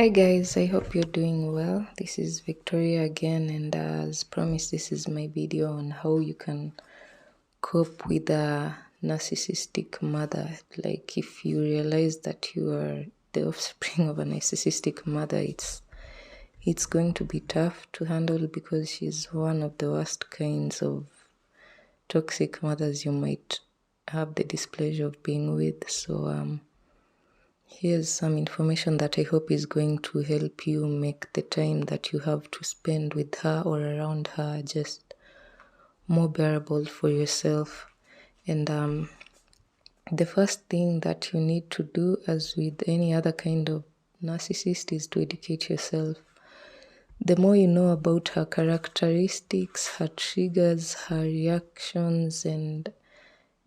Hi guys, I hope you're doing well. This is Victoria again, and as promised, this is my video on how you can cope with a narcissistic mother. Like, if you realize that you are the offspring of a narcissistic mother, it's going to be tough to handle because she's one of the worst kinds of toxic mothers you might have the displeasure of being with. So here's some information that I hope is going to help you make the time that you have to spend with her or around her just more bearable for yourself. And the first thing that you need to do, as with any other kind of narcissist, is to educate yourself. The more you know about her characteristics, her triggers, her reactions, and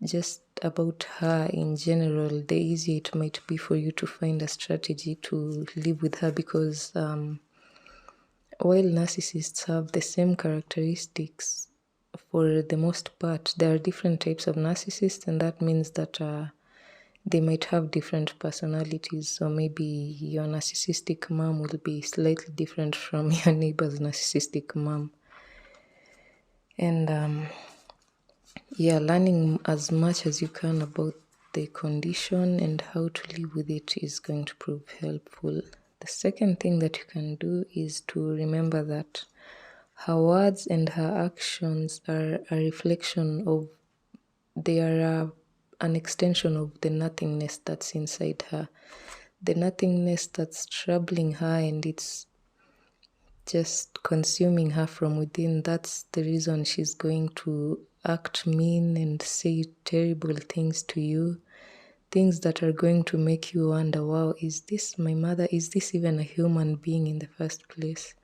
just about her in general, the easier it might be for you to find a strategy to live with her, because while narcissists have the same characteristics for the most part, there are different types of narcissists, and that means that they might have different personalities. So maybe your narcissistic mom will be slightly different from your neighbor's narcissistic mom. And learning as much as you can about the condition and how to live with it is going to prove helpful. The second thing that you can do is to remember that her words and her actions are a reflection of, they are an extension of the nothingness that's inside her. The nothingness that's troubling her and it's just consuming her from within. That's the reason she's going to act mean and say terrible things to you. Things that are going to make you wonder, wow, is this my mother? Is this even a human being in the first place?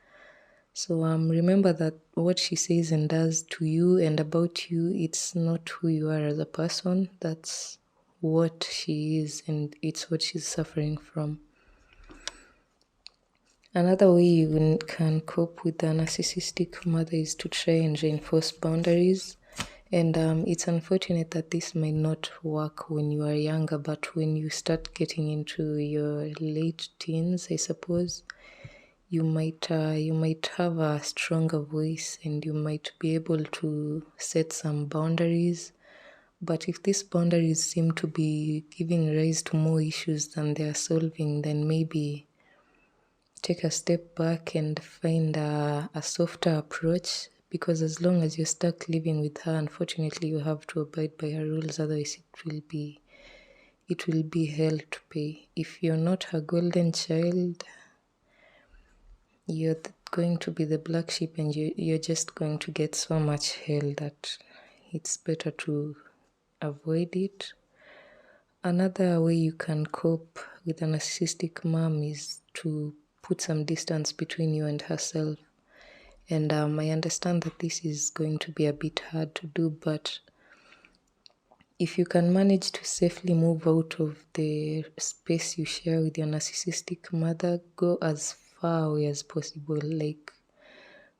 So remember that what she says and does to you and about you, it's not who you are as a person. That's what she is, and it's what she's suffering from. Another way you can cope with a narcissistic mother is to try and reinforce boundaries. And it's unfortunate that this might not work when you are younger, but when you start getting into your late teens, I suppose, you might have a stronger voice and you might be able to set some boundaries. But if these boundaries seem to be giving rise to more issues than they are solving, then maybe take a step back and find a softer approach, because as long as you're stuck living with her, unfortunately you have to abide by her rules, otherwise it will be hell to pay. If you're not her golden child, you're going to be the black sheep, and you're just going to get so much hell that it's better to avoid it. Another way you can cope with a narcissistic mom is to put some distance between you and herself. And I understand that this is going to be a bit hard to do, but if you can manage to safely move out of the space you share with your narcissistic mother, go as far away as possible, like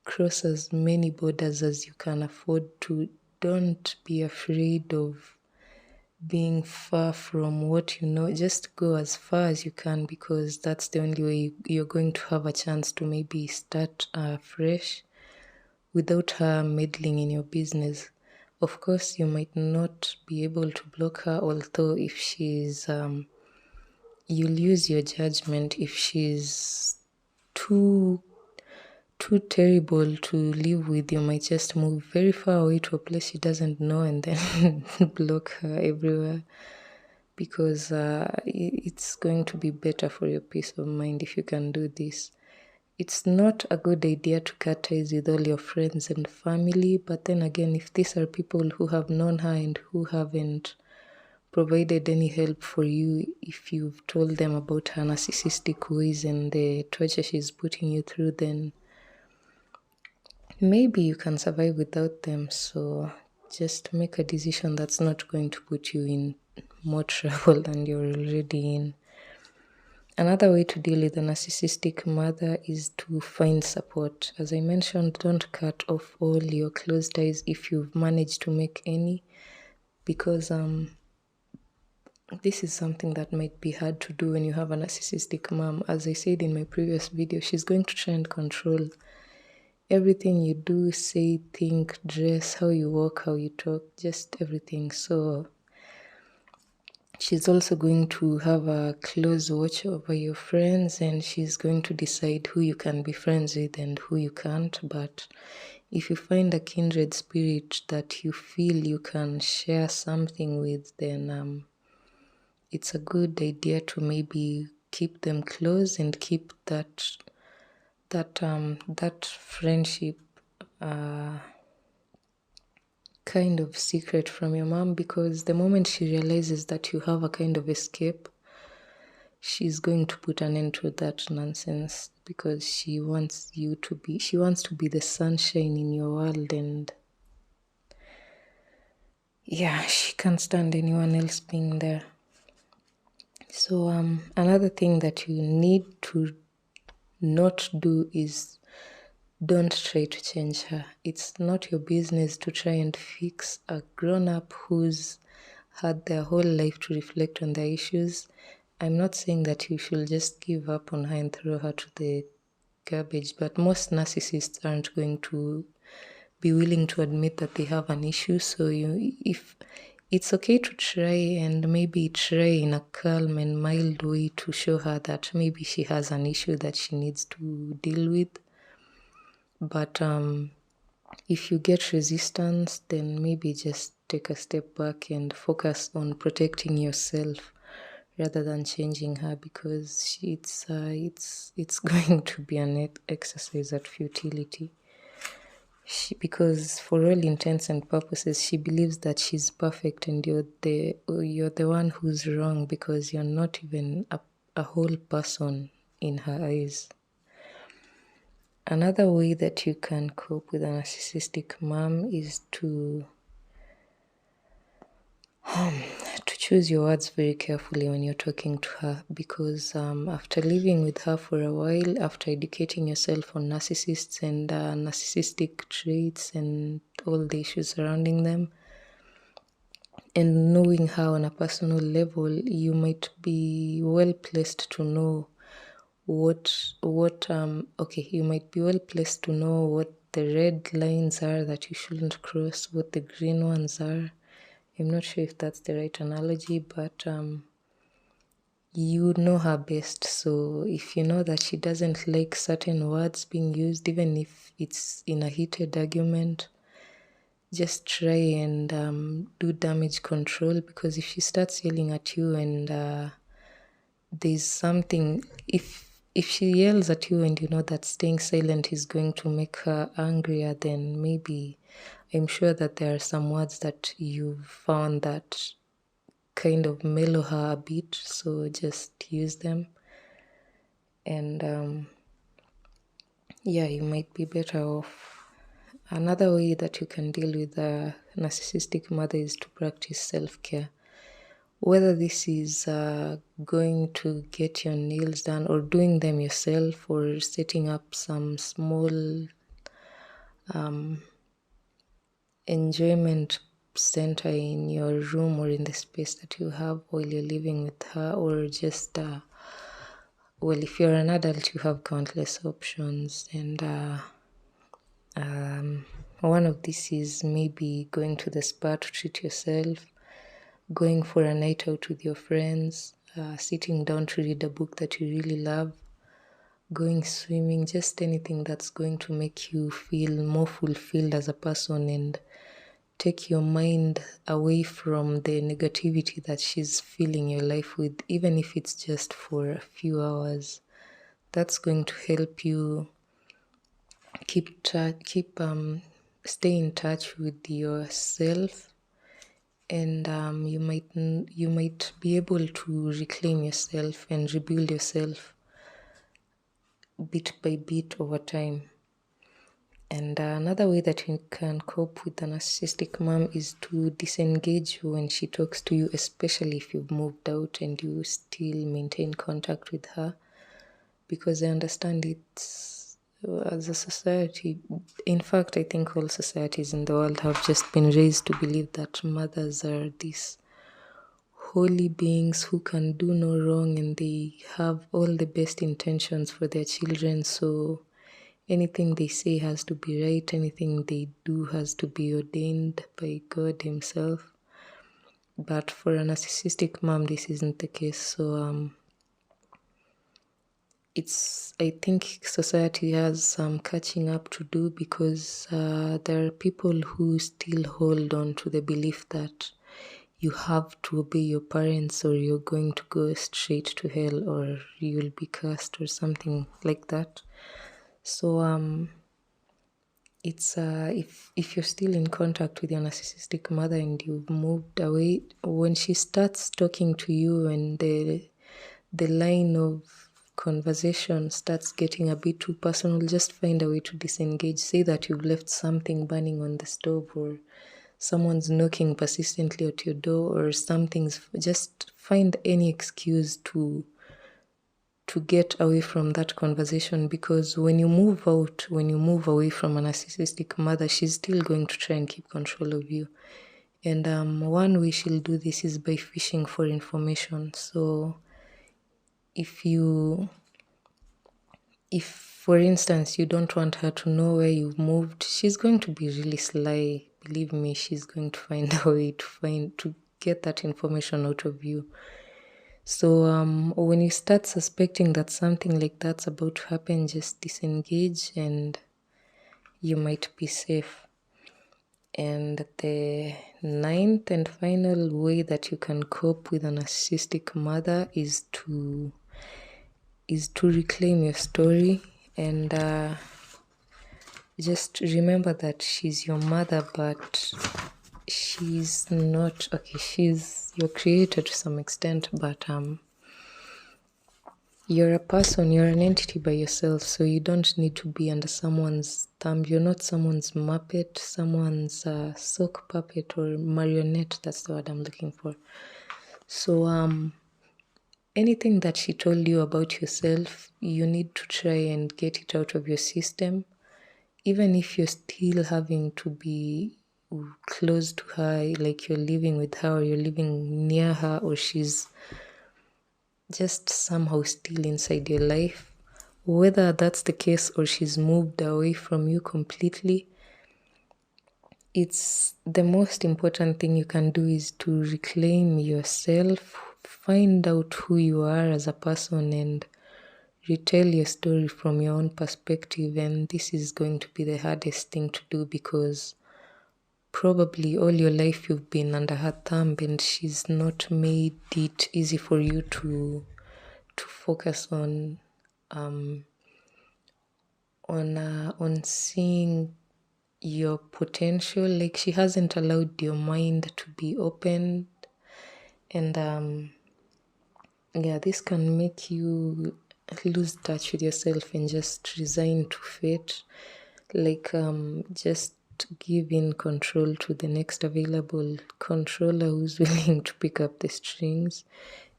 cross as many borders as you can afford to. Don't be afraid of being far from what you know. Just go as far as you can, because that's the only way you're going to have a chance to maybe start fresh without her meddling in your business. Of course, you might not be able to block her, although if she's you'll use your judgment. If she's too terrible to live with, you might just move very far away to a place she doesn't know and then block her everywhere, because it's going to be better for your peace of mind if you can do this. It's not a good idea to cut ties with all your friends and family, but then again, if these are people who have known her and who haven't provided any help for you, if you've told them about her narcissistic ways and the torture she's putting you through, then maybe you can survive without them. So just make a decision that's not going to put you in more trouble than you're already in. Another way to deal with a narcissistic mother is to find support. As I mentioned, don't cut off all your close ties if you've managed to make any, because this is something that might be hard to do when you have a narcissistic mom. As I said in my previous video, she's going to try and control everything you do, say, think, dress, how you walk, how you talk, just everything. So she's also going to have a close watch over your friends, and she's going to decide who you can be friends with and who you can't. But if you find a kindred spirit that you feel you can share something with, then it's a good idea to maybe keep them close and keep that friendship kind of secret from your mom, because the moment she realizes that you have a kind of escape, she's going to put an end to that nonsense, because she wants to be the sunshine in your world, and yeah, she can't stand anyone else being there. So another thing that you need to not do is don't try to change her. It's not your business to try and fix a grown-up who's had their whole life to reflect on their issues. I'm not saying that you should just give up on her and throw her to the garbage, but most narcissists aren't going to be willing to admit that they have an issue. So if it's okay to try, and maybe try in a calm and mild way to show her that maybe she has an issue that she needs to deal with. But if you get resistance, then maybe just take a step back and focus on protecting yourself rather than changing her, because it's going to be an exercise at futility. Because for all intents and purposes, she believes that she's perfect, and you're the one who's wrong, because you're not even a whole person in her eyes. Another way that you can cope with a narcissistic mom is to choose your words very carefully when you're talking to her, because after living with her for a while, after educating yourself on narcissists and narcissistic traits and all the issues surrounding them, and knowing her on a personal level, you might be well placed to know you might be well placed to know what the red lines are that you shouldn't cross, what the green ones are. I'm not sure if that's the right analogy, but you know her best. So if you know that she doesn't like certain words being used, even if it's in a heated argument, just try and do damage control, because if she starts yelling at you and there's something, if she yells at you and you know that staying silent is going to make her angrier, then maybe I'm sure that there are some words that you've found that kind of mellow her a bit, so just use them. And you might be better off. Another way that you can deal with a narcissistic mother is to practice self-care. Whether this is going to get your nails done or doing them yourself, or setting up some small enjoyment center in your room or in the space that you have while you're living with her, or just if you're an adult, you have countless options, and one of these is maybe going to the spa to treat yourself, going for a night out with your friends, sitting down to read a book that you really love, going swimming, just anything that's going to make you feel more fulfilled as a person and take your mind away from the negativity that she's filling your life with, even if it's just for a few hours. That's going to help you stay in touch with yourself, and you might be able to reclaim yourself and rebuild yourself bit by bit over time. And another way that you can cope with a narcissistic mom is to disengage when she talks to you, especially if you've moved out and you still maintain contact with her, because I understand it's, as a society, in fact, I think all societies in the world have just been raised to believe that mothers are these holy beings who can do no wrong, and they have all the best intentions for their children. So anything they say has to be right, anything they do has to be ordained by God Himself. But for a narcissistic mom, this isn't the case. So I think society has some catching up to do, because there are people who still hold on to the belief that you have to obey your parents or you're going to go straight to hell or you'll be cursed or something like that. So it's if you're still in contact with your narcissistic mother and you've moved away, when she starts talking to you and the line of conversation starts getting a bit too personal, just find a way to disengage. Say that you've left something burning on the stove, or someone's knocking persistently at your door, or something's, just find any excuse to get away from that conversation, because when you move away from a narcissistic mother, she's still going to try and keep control of you. And one way she'll do this is by fishing for information. So if for instance you don't want her to know where you've moved, she's going to be really sly. Believe me, she's going to find a way to get that information out of you. So when you start suspecting that something like that's about to happen, just disengage and you might be safe. And the ninth and final way that you can cope with a narcissistic mother is to reclaim your story, and just remember that she's your mother, but she's not, okay, she's your creator to some extent, but you're a person, you're an entity by yourself, so you don't need to be under someone's thumb. You're not someone's muppet, someone's sock puppet or marionette. That's the word I'm looking for. So anything that she told you about yourself, you need to try and get it out of your system. Even if you're still having to be close to her, like you're living with her or you're living near her, or she's just somehow still inside your life, whether that's the case or she's moved away from you completely, it's the most important thing you can do is to reclaim yourself, find out who you are as a person, and retell your story from your own perspective. And this is going to be the hardest thing to do, because probably all your life you've been under her thumb, and she's not made it easy for you to focus on seeing your potential. Like, she hasn't allowed your mind to be opened, and this can make you lose touch with yourself and just resign to fate. Like, just give in control to the next available controller who's willing to pick up the strings.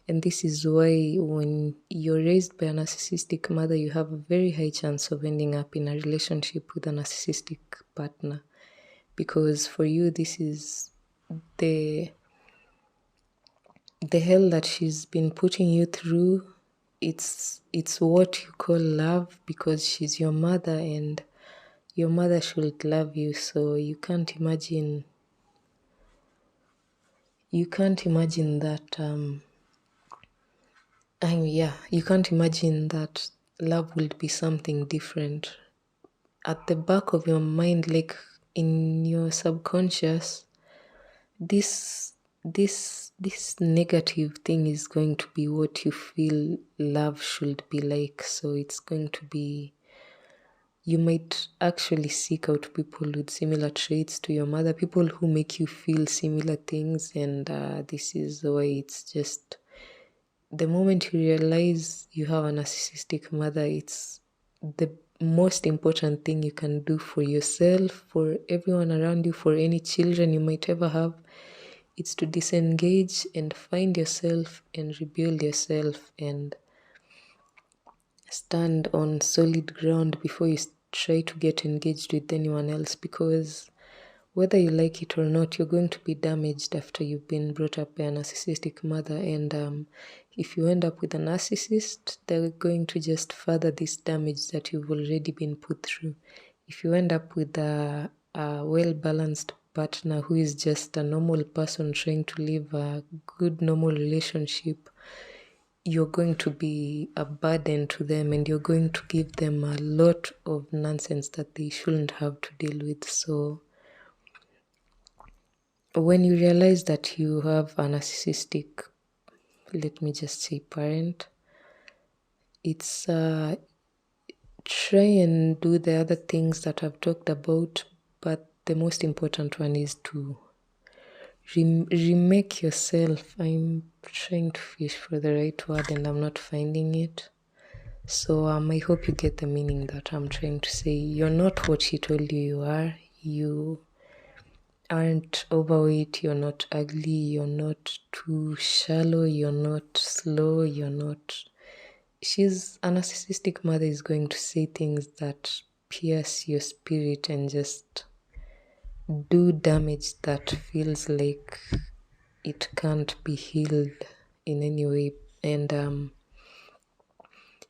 And this is why when you're raised by a narcissistic mother, you have a very high chance of ending up in a relationship with a narcissistic partner. Because for you, this is the hell that she's been putting you through. It's what you call love, because she's your mother and your mother should love you. So you can't imagine that you can't imagine that love will be something different. At the back of your mind, like in your subconscious, this negative thing is going to be what you feel love should be like. So it's going to be, you might actually seek out people with similar traits to your mother, people who make you feel similar things. And this is why it's just, the moment you realize you have a narcissistic mother, it's the most important thing you can do for yourself, for everyone around you, for any children you might ever have. It's to disengage and find yourself and rebuild yourself and stand on solid ground before you try to get engaged with anyone else. Because whether you like it or not, you're going to be damaged after you've been brought up by a narcissistic mother. And if you end up with a narcissist, they're going to just further this damage that you've already been put through. If you end up with a well-balanced partner who is just a normal person trying to live a good, normal relationship, you're going to be a burden to them, and you're going to give them a lot of nonsense that they shouldn't have to deal with. So when you realize that you have a narcissistic, let me just say, parent, it's try and do the other things that I've talked about, but the most important one is to remake yourself. I'm trying to fish for the right word and I'm not finding it. So I hope you get the meaning that I'm trying to say. You're not what she told you you are. You aren't overweight, you're not ugly, you're not too shallow, you're not slow, you're not... She's a narcissistic mother is going to say things that pierce your spirit and just do damage that feels like it can't be healed in any way. And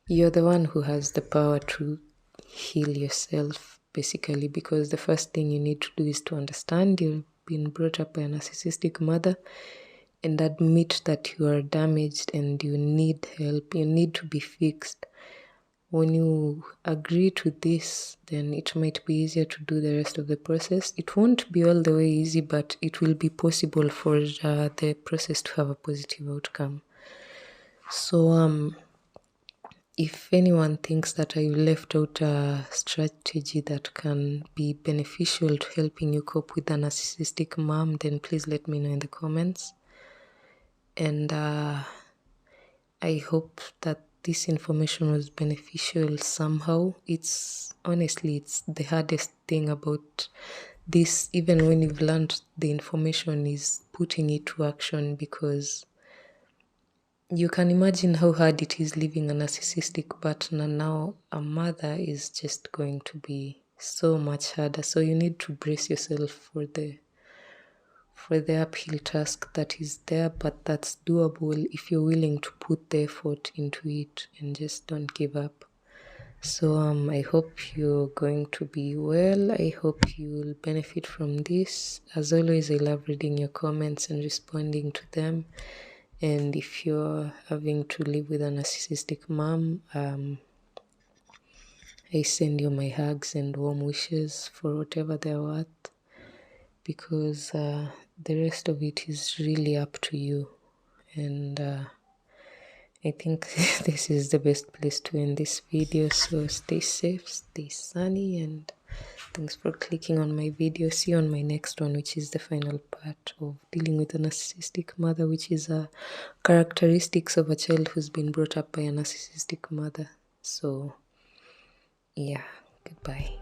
you're the one who has the power to heal yourself, basically, because the first thing you need to do is to understand you've been brought up by a narcissistic mother and admit that you are damaged and you need help, you need to be fixed. When you agree to this, then it might be easier to do the rest of the process. It won't be all the way easy, but it will be possible for the process to have a positive outcome. So if anyone thinks that I left out a strategy that can be beneficial to helping you cope with a narcissistic mom, then please let me know in the comments. And I hope that this information was beneficial somehow. It's the hardest thing about this, even when you've learned the information, is putting it to action, because you can imagine how hard it is living a narcissistic partner. Now a mother is just going to be so much harder. So you need to brace yourself for the uphill task that is there, but that's doable if you're willing to put the effort into it and just don't give up. So I hope you're going to be well. I hope you will benefit from this. As always, I love reading your comments and responding to them. And if you're having to live with a narcissistic mom, I send you my hugs and warm wishes for whatever they're worth, because the rest of it is really up to you. And I think this is the best place to end this video. So stay safe, stay sunny, and thanks for clicking on my video. See you on my next one, which is the final part of dealing with a narcissistic mother, which is characteristics of a child who's been brought up by a narcissistic mother. So yeah, goodbye.